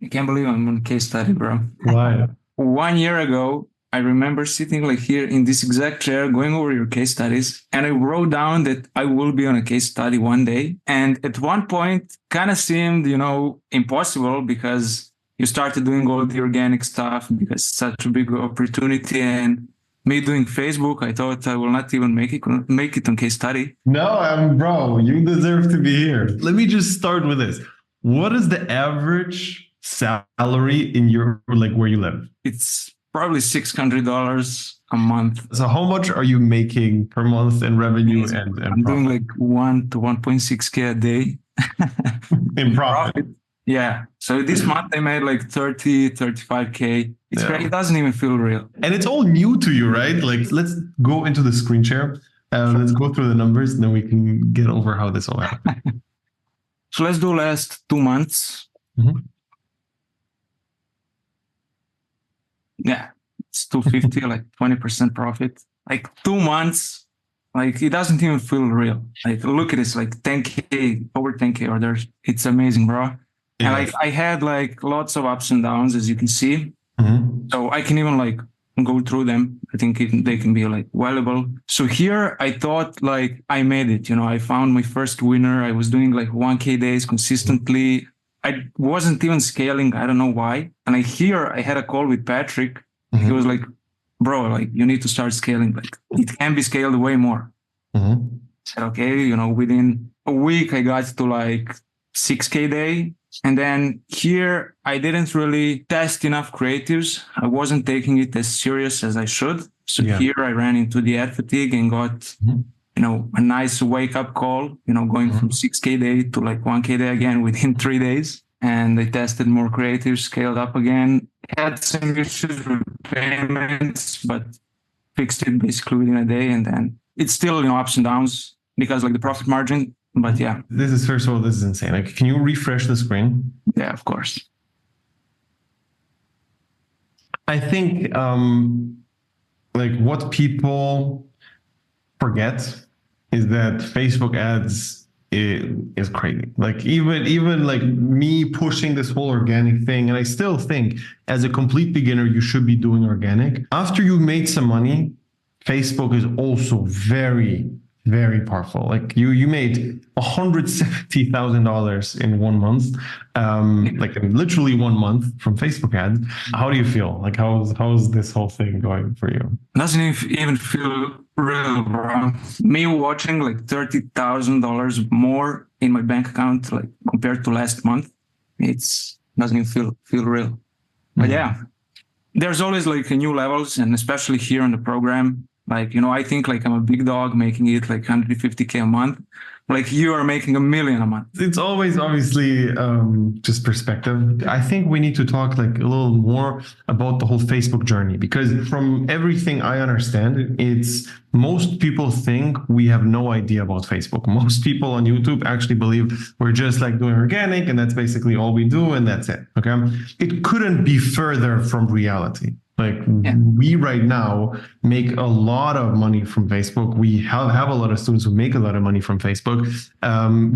I can't believe I'm on a case study, bro. Why? 1 year ago, I remember sitting like here in this exact chair, going over your case studies, and I wrote down that I will be on a case study one day. And at one point, kind of seemed, impossible because you started doing all the organic stuff because it's such a big opportunity. And me doing Facebook, I thought I will not even make it on case study. No, bro, you deserve to be here. Let me just start with this. What is the average salary in your, like, where you live? It's probably $600 a month. So how much are you making per month in revenue and I'm profit? doing like 1 to 1.6K a day. In profit. Yeah. So this month I made like 30, 35K. It's Yeah. great. It doesn't even feel real. And it's all new to you, right? Like, let's go into the screen share. Let's go through the numbers, and then we can get over how this all happened. So let's do last 2 months. Mhm. Yeah. It's 250, like 20% profit. Like 2 months, like it doesn't even feel real. Like look at this, like 10K, over 10K orders. It's amazing, bro. And like I had like lots of ups and downs, as you can see. Mhm. So I can even like go through them. I think they can be like valuable. So here I thought like I made it, I found my first winner. I was doing like 1K days consistently. I wasn't even scaling. I don't know why. And I had a call with Patrick. He was like, bro, like you need to start scaling. Like it can be scaled way more. I said, okay, within a week I got to like 6K day. And then here I didn't really test enough creatives. I wasn't taking it as serious as I should. So here I ran into the ad fatigue and got, a nice wake up call, going from 6K day to like 1K day again within 3 days. And I tested more creatives, scaled up again, had some issues with payments, but fixed it basically within a day. And then it's still, ups and downs because like the profit margin. But yeah. This is, first of all, this is insane. Like, can you refresh the screen? Yeah, of course. I think like what people forget is that Facebook ads is crazy. Like even like me pushing this whole organic thing, and I still think as a complete beginner you should be doing organic. After you made some money, Facebook is also very, very powerful. Like you made $170,000 in 1 month, like in literally 1 month from Facebook ads. How do you feel? Like how's this whole thing going for you? Doesn't even feel real, bro. Me watching like $30,000 more in my bank account, like compared to last month, it's doesn't even feel real. But yeah, there's always like new levels, and especially here on the program. Like, I think like I'm a big dog making it like 150K a month. Like you are making $1 million a month. It's always obviously just perspective. I think we need to talk like a little more about the whole Facebook journey, because from everything I understand, it's most people think we have no idea about Facebook. Most people on YouTube actually believe we're just like doing organic and that's basically all we do and that's it. Okay. It couldn't be further from reality. Like we right now make a lot of money from Facebook. We have a lot of students who make a lot of money from Facebook.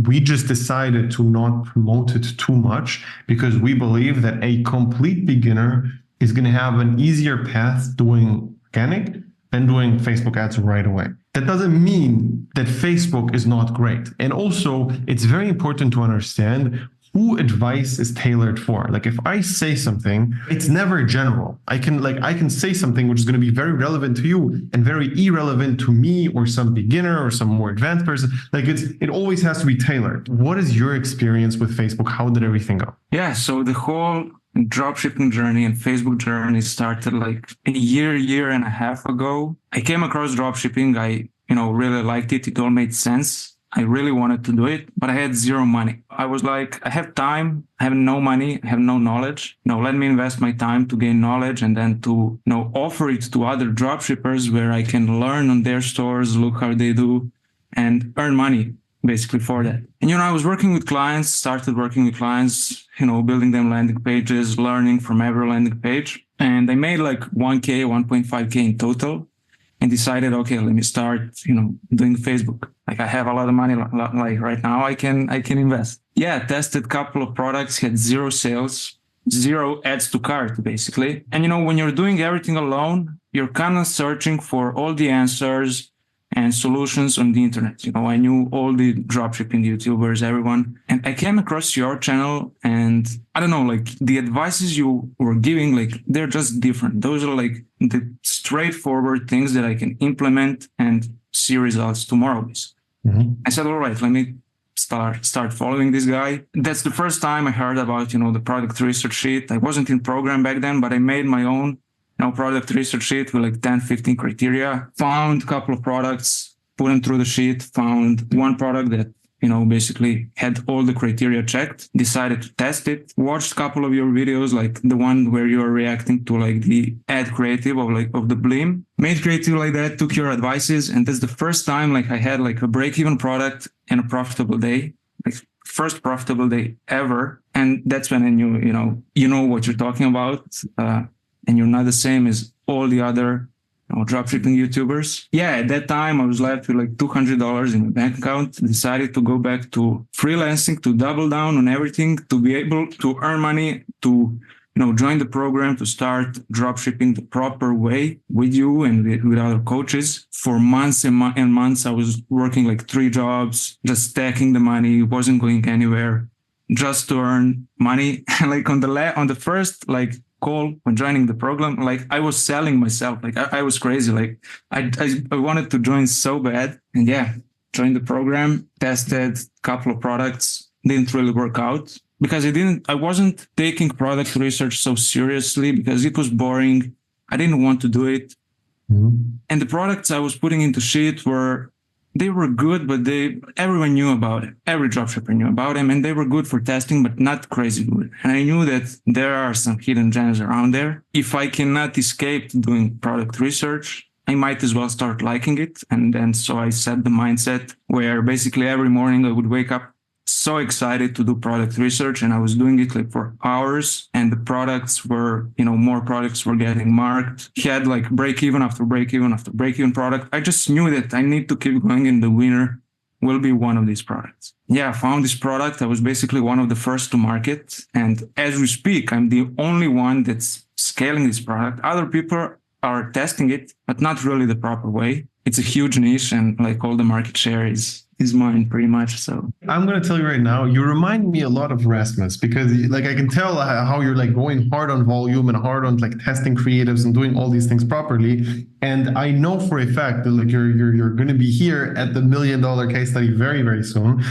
We just decided to not promote it too much because we believe that a complete beginner is going to have an easier path doing organic than doing Facebook ads right away. That doesn't mean that Facebook is not great. And also, it's very important to understand who advice is tailored for. Like if I say something, it's never general. I can say something which is going to be very relevant to you and very irrelevant to me or some beginner or some more advanced person. Like it always has to be tailored. What is your experience with Facebook? How did everything go? Yeah, so the whole dropshipping journey and Facebook journey started like a year and a half ago. I came across dropshipping. I, really liked it. It all made sense. I really wanted to do it, but I had zero money. I was like, I have time, I have no money, I have no knowledge. Let me invest my time to gain knowledge and then to, offer it to other dropshippers where I can learn on their stores, look how they do, and earn money basically for that. And, I was started working with clients, building them landing pages, learning from every landing page. And I made like 1K, 1.5K in total. And decided, okay, let me start, doing Facebook. Like I have a lot of money, like right now I can invest. Yeah, tested a couple of products, had zero sales. zero adds to cart, basically. And, when you're doing everything alone, you're kind of searching for all the answers and solutions on the internet. I knew all the dropshipping YouTubers, everyone, and I came across your channel, and I don't know, like the advices you were giving, like they're just different. Those are like the straightforward things that I can implement and see results tomorrow. I said, all right, let me start following this guy. That's the first time I heard about, the product research sheet. I wasn't in program back then, but I made my own product research sheet with like 10, 15 criteria, found a couple of products, put them through the sheet, found one product that, basically had all the criteria checked, decided to test it, watched a couple of your videos, like the one where you're reacting to like the ad creative of the blim, made creative like that, took your advices. And that's the first time like I had like a break-even product and a profitable day, like first profitable day ever. And that's when I knew, you know what you're talking about. And you're not the same as all the other dropshipping YouTubers. Yeah, at that time I was left with like $200 in my bank account, decided to go back to freelancing, to double down on everything, to be able to earn money, to join the program, to start dropshipping the proper way with you and with other coaches. For months and months, I was working like 3 jobs, just stacking the money, wasn't going anywhere, just to earn money. Like on the first like call when joining the program, like I was selling myself. Like I was crazy. Like I wanted to join so bad. And yeah, joined the program, tested a couple of products, didn't really work out because I wasn't taking product research so seriously because it was boring. I didn't want to do it. And the products I was putting into sheet they were good, but everyone knew about it. Every dropshipper knew about them, and they were good for testing, but not crazy good. And I knew that there are some hidden gems around there. If I cannot escape doing product research, I might as well start liking it. And then so I set the mindset where basically every morning I would wake up so excited to do product research, and I was doing it like for hours, and the products were, more products were getting marked. He had like break even after break even after break even product. I just knew that I need to keep going, and the winner will be one of these products. Yeah, I found this product. I was basically one of the first to market. And as we speak, I'm the only one that's scaling this product. Other people are testing it, but not really the proper way. It's a huge niche, and like all the market share is mine pretty much. So I'm going to tell you right now, you remind me a lot of Rasmus, because like I can tell how you're like going hard on volume and hard on like testing creatives and doing all these things properly. And I know for a fact that like you're going to be here at the $1 million case study very, very soon.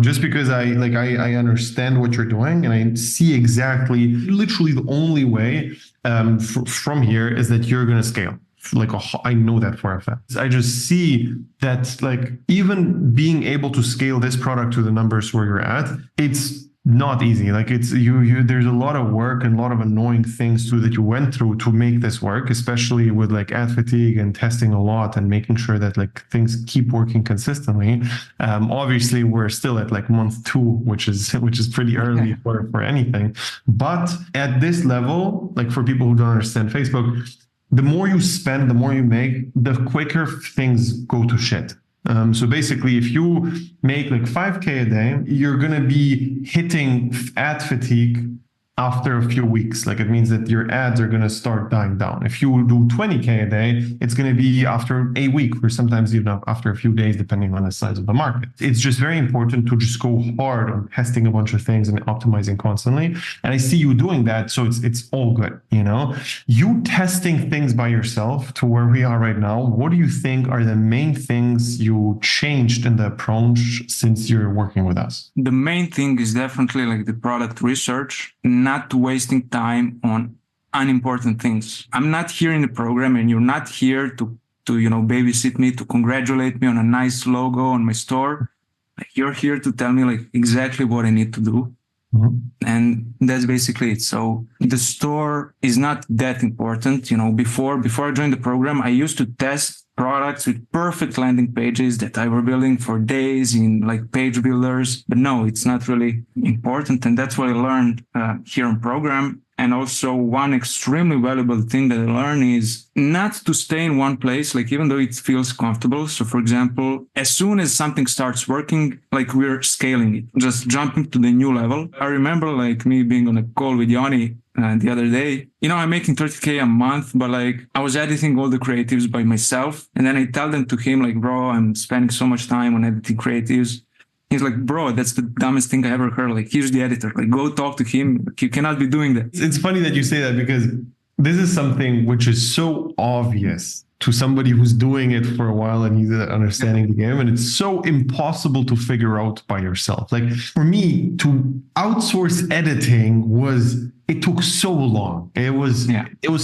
Just because I understand what you're doing, and I see exactly literally the only way from here is that you're going to scale. Like I know that for a fact. I just see that like even being able to scale this product to the numbers where you're at, it's not easy. Like it's you there's a lot of work and a lot of annoying things too that you went through to make this work, especially with like ad fatigue and testing a lot and making sure that like things keep working consistently. Obviously we're still at like month 2, which is pretty early for anything. But at this level, like for people who don't understand Facebook, the more you spend, the more you make, the quicker things go to shit. So basically, if you make like 5K a day, you're going to be hitting ad fatigue after a few weeks. Like it means that your ads are going to start dying down. If you do 20K a day, it's going to be after a week, or sometimes even after a few days, depending on the size of the market. It's just very important to just go hard on testing a bunch of things and optimizing constantly. And I see you doing that. So it's all good. You testing things by yourself to where we are right now. What do you think are the main things you changed in the approach since you're working with us? The main thing is definitely like the product research, not wasting time on unimportant things. I'm not here in the program, and you're not here to babysit me, to congratulate me on a nice logo on my store. Like you're here to tell me like exactly what I need to do. And that's basically it. So the store is not that important. Before I joined the program, I used to test products with perfect landing pages that I were building for days in like page builders. But no, it's not really important. And that's what I learned here on program. And also one extremely valuable thing that I learned is not to stay in one place, like even though it feels comfortable. So for example, as soon as something starts working, like we're scaling it, just jumping to the new level. I remember like me being on a call with Yanni the other day. I'm making 30K a month, but like I was editing all the creatives by myself. And then I tell them to him like, bro, I'm spending so much time on editing creatives. He's like, bro, that's the dumbest thing I ever heard. Like, here's the editor. Like, go talk to him. Like, you cannot be doing that. It's funny that you say that because this is something which is so obvious to somebody who's doing it for a while and he's understanding the game. And it's so impossible to figure out by yourself. Like for me to outsource editing it took so long. It was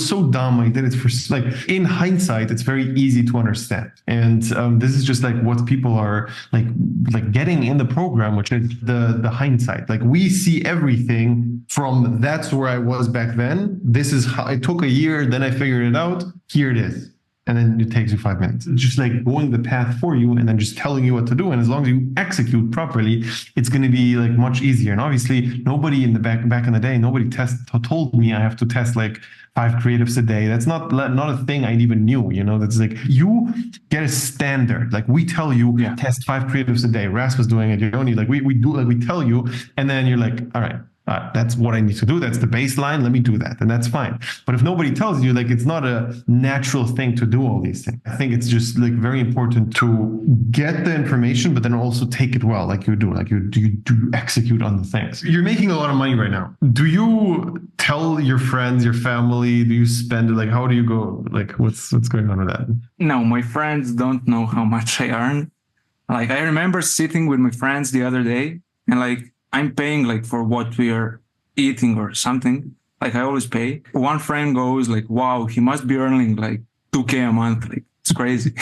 so dumb. I did it for like in hindsight, it's very easy to understand. And this is just like what people are like getting in the program, which is the hindsight. Like we see everything from that's where I was back then. This is how it took a year. Then I figured it out. Here it is. And then it takes you 5 minutes. It's just like going the path for you and then just telling you what to do. And as long as you execute properly, it's going to be like much easier. And obviously nobody in the back in the day, nobody told me I have to test like 5 creatives a day. That's not a thing I even knew, that's like you get a standard. Like we tell you test 5 creatives a day. Ras was doing it. You don't need like we do like we tell you, and then you're like, all right. That's what I need to do. That's the baseline. Let me do that. And that's fine. But if nobody tells you, like, it's not a natural thing to do all these things. I think it's just like very important to get the information, but then also take it well, like you do, like you do execute on the things. You're making a lot of money right now. Do you tell your friends, your family, do you spend it? Like, how do you go? Like, what's going on with that? No, my friends don't know how much I earn. Like, I remember sitting with my friends the other day and like, I'm paying like for what we are eating or something. Like I always pay. One friend goes like, wow, he must be earning like 2K a month. Like it's crazy.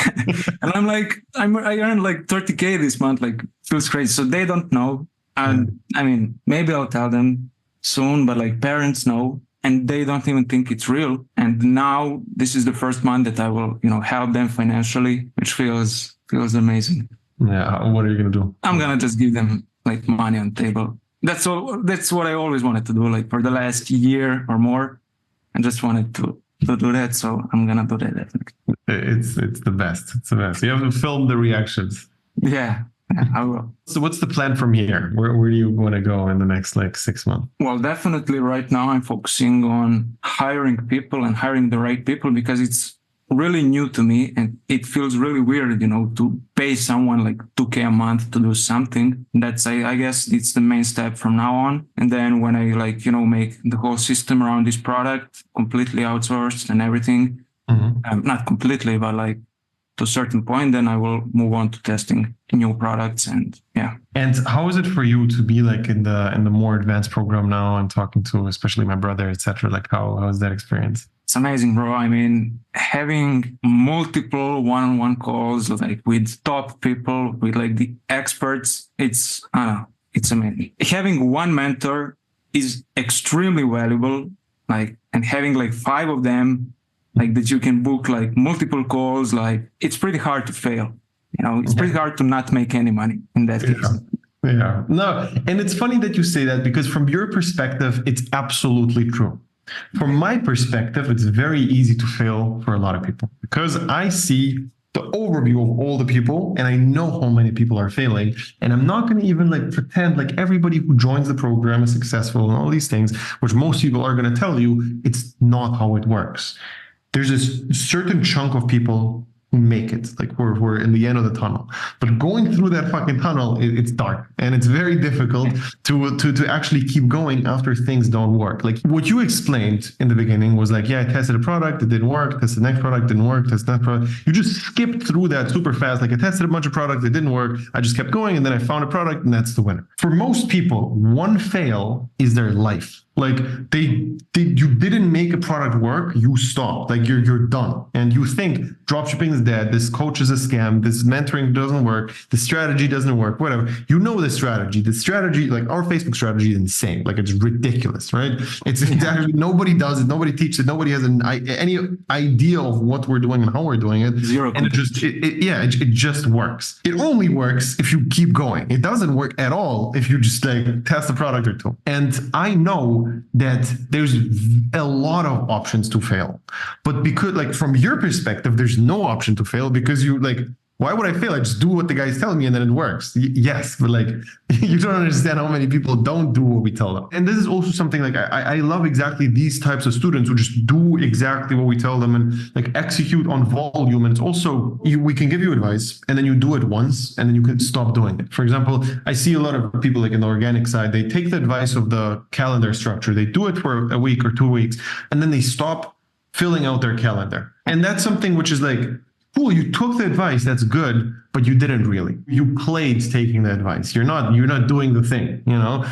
And I'm like, I earned like 30K this month. Like feels crazy. So they don't know. And I mean, maybe I'll tell them soon, but like parents know and they don't even think it's real. And now this is the first month that I will, help them financially, which feels amazing. Yeah. What are you going to do? I'm going to just give them like money on the table. That's all. That's what I always wanted to do. Like for the last year or more, I just wanted to do that. So I'm gonna do that. It's the best. It's the best. You have to film the reactions. Yeah, I will. So what's the plan from here? Where do you want to go in the next like 6 months? Well, definitely right now I'm focusing on hiring people and hiring the right people because it's really new to me and it feels really weird, to pay someone like 2K a month to do something. That's, I guess it's the main step from now on. And then when I make the whole system around this product completely outsourced and everything, not completely, but like to a certain point, then I will move on to testing new products and yeah. And how is it for you to be like in the more advanced program now and talking to especially my brother, etc.? Like how is that experience? It's amazing, bro. I mean, having multiple one-on-one calls like with top people, with like the experts, it's amazing. Having one mentor is extremely valuable. Like, and having like 5 of them, like that you can book like multiple calls, like it's pretty hard to fail. It's pretty hard to not make any money in that case. Yeah. No, and it's funny that you say that because from your perspective, it's absolutely true. From my perspective, it's very easy to fail for a lot of people because I see the overview of all the people and I know how many people are failing. And I'm not going to even like pretend like everybody who joins the program is successful and all these things, which most people are going to tell you it's not how it works. There's a certain chunk of people who make it, like we're in the end of the tunnel. But going through that fucking tunnel, it's dark and it's very difficult to actually keep going after things don't work. Like what you explained in the beginning was like, yeah, I tested a product, it didn't work. Tested the next product, didn't work. Tested that product. You just skipped through that super fast. Like I tested a bunch of products, it didn't work. I just kept going and then I found a product and that's the winner. For most people, one fail is their life. Like you didn't make a product work, you stopped. Like you're done. And you think dropshipping is dead, this coach is a scam, this mentoring doesn't work, the strategy doesn't work, whatever. You know the strategy. The strategy, like our Facebook strategy is insane. Like it's ridiculous, right? It's exactly, nobody does it, nobody teaches it, nobody has any idea of what we're doing and how we're doing it. Zero. And it just works. It only works if you keep going. It doesn't work at all if you just like test a product or two. And I know that there's a lot of options to fail, but because like from your perspective, there's no option to fail because you like, why would I fail? I just do what the guy's telling me and then it works. Yes, but like you don't understand how many people don't do what we tell them. And this is also something like I love exactly these types of students who just do exactly what we tell them and like execute on volume. And it's also we can give you advice and then you do it once and then you can stop doing it. For example, I see a lot of people like in the organic side, they take the advice of the calendar structure, they do it for a week or 2 weeks, and then they stop filling out their calendar. And that's something which is like, cool, you took the advice, that's good, but you didn't really. You played taking the advice. You're not doing the thing, you know?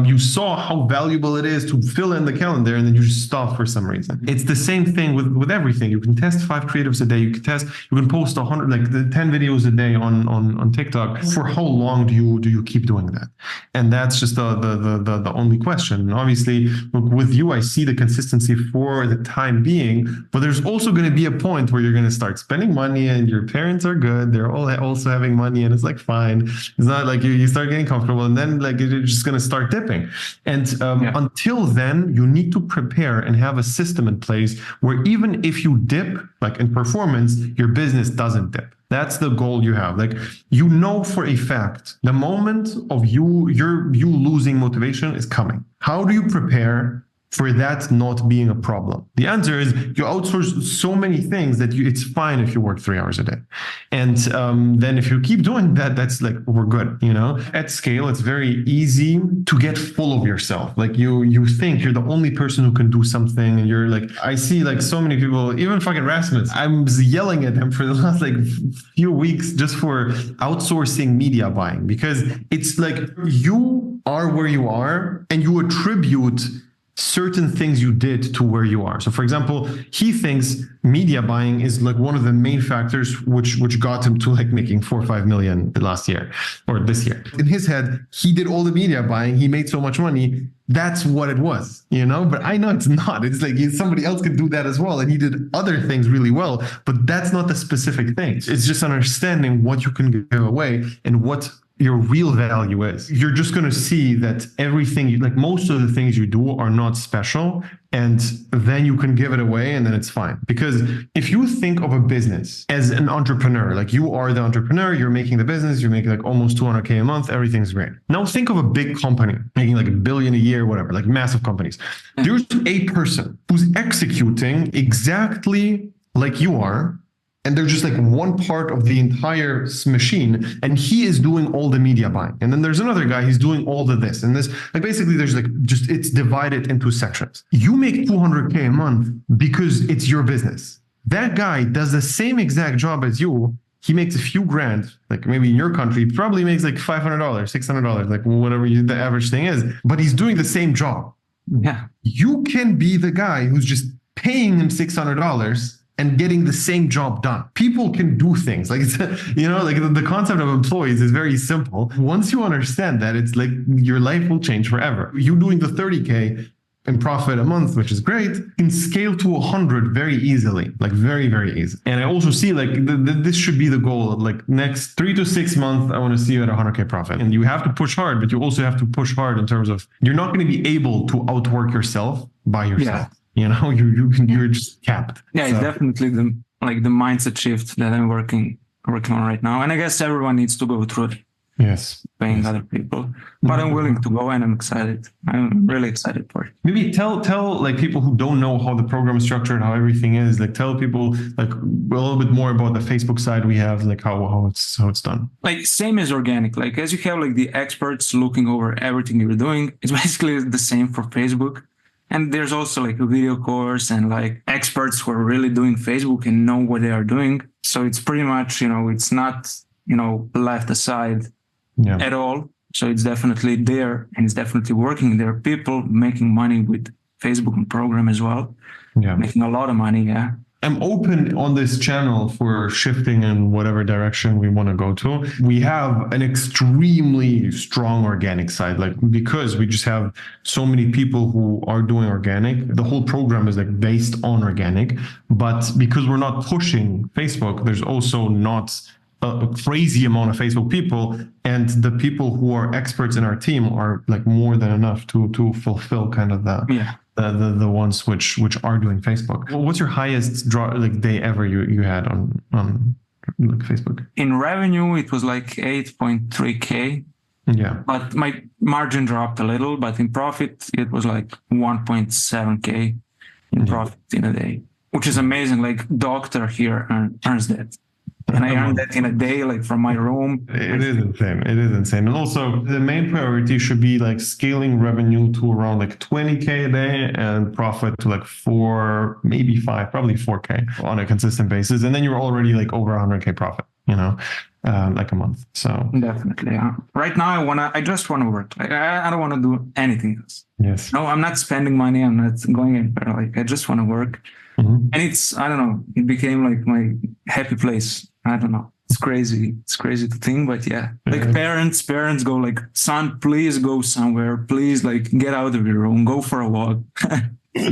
You saw how valuable it is to fill in the calendar and then you just stop for some reason. It's the same thing with everything. You can test 5 creatives a day. You can post 100, like 10 videos a day on TikTok. For how long do you keep doing that? And that's just the only question. And obviously, with you, I see the consistency for the time being, but there's also going to be a point where you're going to start spending money and your parents are good. They're all also having money and it's like fine. It's not like you start getting comfortable and then like you're just going to start dipping. And until then, you need to prepare and have a system in place where even if you dip, like in performance, your business doesn't dip. That's the goal you have. Like, you know, for a fact, the moment of you losing motivation is coming. How do you prepare for that not being a problem? The answer is you outsource so many things that it's fine if you work 3 hours a day. And then if you keep doing that, that's like, we're good, you know? At scale, it's very easy to get full of yourself. Like you think you're the only person who can do something. And you're like, I see like so many people, even fucking Rasmus, I'm yelling at him for the last like few weeks just for outsourcing media buying, because it's like you are where you are and you attribute certain things you did to where you are. So for example, he thinks media buying is like one of the main factors which got him to like making 4 or 5 million last year or this year. In his head, he did all the media buying, he made so much money. That's what it was, you know, but I know it's not. It's like somebody else could do that as well. And he did other things really well, but that's not the specific thing. It's just understanding what you can give away and what your real value is. You're just going to see that everything, like most of the things you do are not special, and then you can give it away and then it's fine. Because if you think of a business as an entrepreneur, like you are the entrepreneur, you're making the business, you're making like almost 200K a month, everything's great. Now think of a big company making like $1 billion a year, whatever, like massive companies. There's a person who's executing exactly like you are, and they're just like one part of the entire machine, and he is doing all the media buying. And then there's another guy, he's doing all of this. And this, like basically there's like just, it's divided into sections. You make 200K a month because it's your business. That guy does the same exact job as you. He makes a few grand, like maybe in your country, probably makes like $500, $600, like whatever the average thing is, but he's doing the same job. Yeah. You can be the guy who's just paying him $600 and getting the same job done. People can do things like, it's, you know, like the concept of employees is very simple. Once you understand that, it's like your life will change forever. You doing the 30K in profit a month, which is great, can scale to 100 very easily, like very, very easy. And I also see like this should be the goal. Like next 3 to 6 months, I want to see you at 100K profit. And you have to push hard, but you also have to push hard in terms of you're not going to be able to outwork yourself by yourself. Yeah. You know, you're just capped. Yeah, so. It's definitely the mindset shift that I'm working on right now. And I guess everyone needs to go through it. Yes. Paying other people. But I'm willing to go and I'm excited. I'm really excited for it. Maybe tell like people who don't know how the program is structured, how everything is, like tell people like a little bit more about the Facebook side we have, like how it's done. Like same as organic. Like as you have like the experts looking over everything you're doing, it's basically the same for Facebook. And there's also like a video course and like experts who are really doing Facebook and know what they are doing. So it's pretty much, you know, it's not, you know, left aside at all. So it's definitely there and it's definitely working. There are people making money with Facebook and program as well, making a lot of money. Yeah. I'm open on this channel for shifting in whatever direction we want to go to. We have an extremely strong organic side, like because we just have so many people who are doing organic. The whole program is like based on organic, but because we're not pushing Facebook, there's also not a crazy amount of Facebook people, and the people who are experts in our team are like more than enough to fulfill kind of the ones which are doing Facebook. Well, what's your highest day ever you had on like Facebook? In revenue, it was like 8.3K. Yeah. But my margin dropped a little, but in profit, it was like 1.7K in profit in a day, which is amazing. Like doctor here earns that. And I earned that in a day, like from my room. It is insane. It is insane. And also the main priority should be like scaling revenue to around like 20K a day and profit to like 4, maybe 5, probably 4K on a consistent basis. And then you're already like over 100K profit, like a month. So definitely. Yeah. Right now, I just want to work. Like, I don't want to do anything else. Yes. No, I'm not spending money. I'm not going anywhere. Like I just want to work. Mm-hmm. And I don't know, it became like my happy place. I don't know. It's crazy. It's crazy to think, but yeah. Like parents go like, son, please go somewhere. Please like get out of your room, go for a walk. No,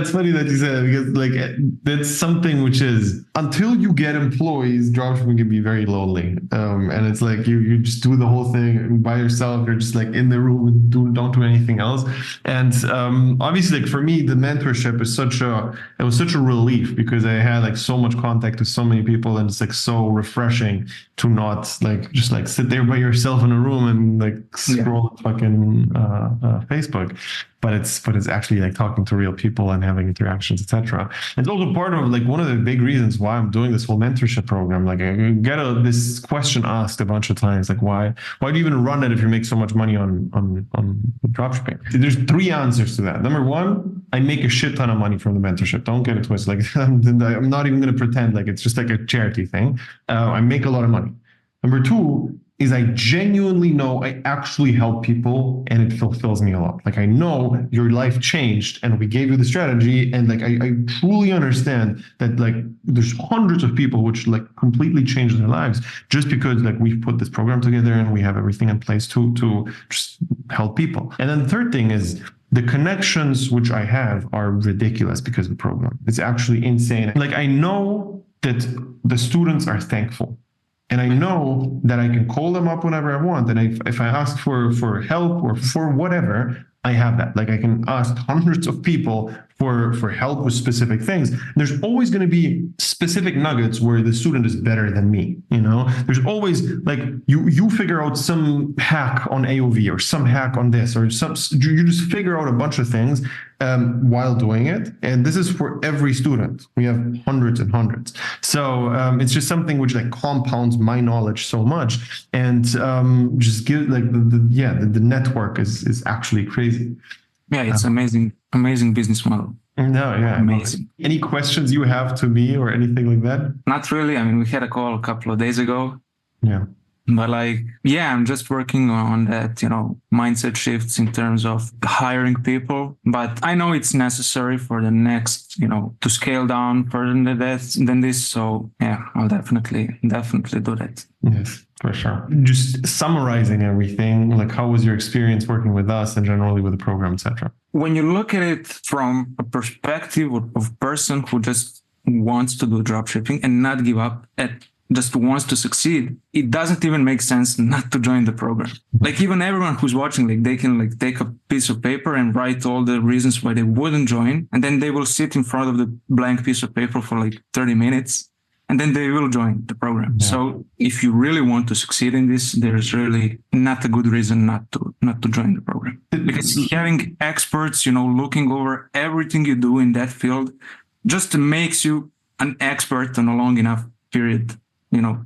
it's funny that you said that because like that's something which is until you get employees, dropshipping can be very lonely. And it's like you just do the whole thing by yourself. You're just like in the room and don't do anything else. And obviously, like for me, the mentorship is such a relief because I had like so much contact with so many people, and it's like so refreshing to not like just like sit there by yourself in a room and like scroll fucking Facebook. But it's actually like talking to real people and having interactions, etc. It's also part of like one of the big reasons why I'm doing this whole mentorship program. Like I get this question asked a bunch of times, like why do you even run it if you make so much money on dropshipping? There's 3 answers to that. Number 1, I make a shit ton of money from the mentorship. Don't get it twisted. Like I'm not even going to pretend like it's just like a charity thing. I make a lot of money. Number 2 is I genuinely know I actually help people and it fulfills me a lot. Like I know your life changed and we gave you the strategy, and like I truly understand that like there's hundreds of people which like completely changed their lives just because like we've put this program together and we have everything in place to just help people. And then the third thing is the connections which I have are ridiculous because of the program. It's actually insane. Like I know that the students are thankful. And I know that I can call them up whenever I want. And if I ask for help or for whatever, I have that. Like I can ask hundreds of people for help with specific things. There's always going to be specific nuggets where the student is better than me. There's always like you figure out some hack on AOV or some hack on this or you just figure out a bunch of things while doing it. And this is for every student. We have hundreds and hundreds. So it's just something which like compounds my knowledge so much, and just give like the network is actually crazy. Yeah, it's amazing business model. No, yeah, amazing. Any questions you have to me or anything like that? Not really. I mean, we had a call a couple of days ago. Yeah. But like, yeah, I'm just working on that, mindset shifts in terms of hiring people. But I know it's necessary for the next, to scale down further than this. So yeah, I'll definitely do that. Yes, for sure. Just summarizing everything, like how was your experience working with us and generally with the program, etc.? When you look at it from a perspective of a person who just wants to do dropshipping and not give up just wants to succeed, it doesn't even make sense not to join the program. Like even everyone who's watching, like they can like take a piece of paper and write all the reasons why they wouldn't join. And then they will sit in front of the blank piece of paper for like 30 minutes and then they will join the program. Yeah. So if you really want to succeed in this, there's really not a good reason not to join the program. Because having experts, looking over everything you do in that field just makes you an expert on a long enough period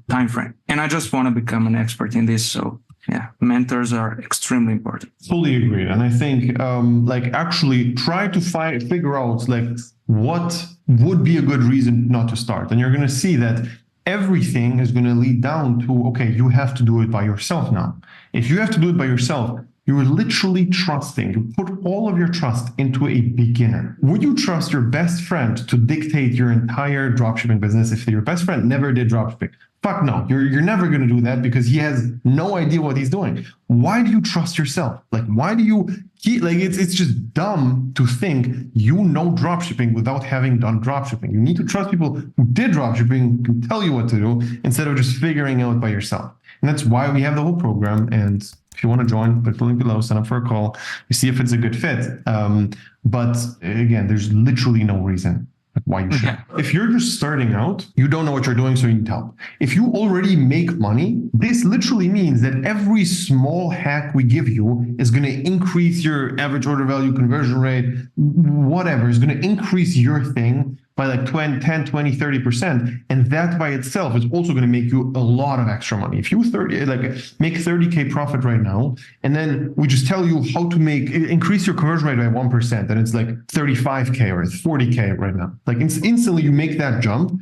time frame. And I just want to become an expert in this. So yeah, mentors are extremely important. Fully agreed. And I think actually try to figure out like what would be a good reason not to start. And you're going to see that everything is going to lead down to, okay, you have to do it by yourself now. If you have to do it by yourself, you're literally trusting. You put all of your trust into a beginner. Would you trust your best friend to dictate your entire dropshipping business if your best friend never did dropshipping? Fuck no. You're never going to do that because he has no idea what he's doing. Why do you trust yourself? Like, why do you keep, like, it's just dumb to think you know dropshipping without having done dropshipping. You need to trust people who did dropshipping, can tell you what to do instead of just figuring out by yourself. And that's why we have the whole program. And if you want to join, click the link below, sign up for a call, you see if it's a good fit. But again, there's literally no reason why you should. If you're just starting out, you don't know what you're doing, so you need help. If you already make money, this literally means that every small hack we give you is going to increase your average order value, conversion rate, whatever, is going to increase your thing by like 10, 20, 30%. And that by itself is also going to make you a lot of extra money. If you make 30K profit right now, and then we just tell you how to increase your conversion rate by 1%, and it's like 35K or 40K right now. Like instantly you make that jump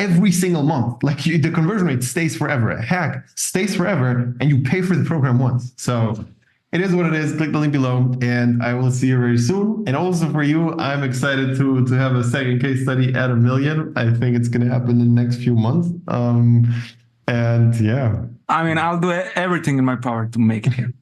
every single month. Like the conversion rate stays forever. A hack stays forever, and you pay for the program once. So it is what it is. Click the link below, and I will see you very soon. And also for you, I'm excited to have a second case study at 1 million. I think it's going to happen in the next few months. And yeah. I mean, I'll do everything in my power to make it here.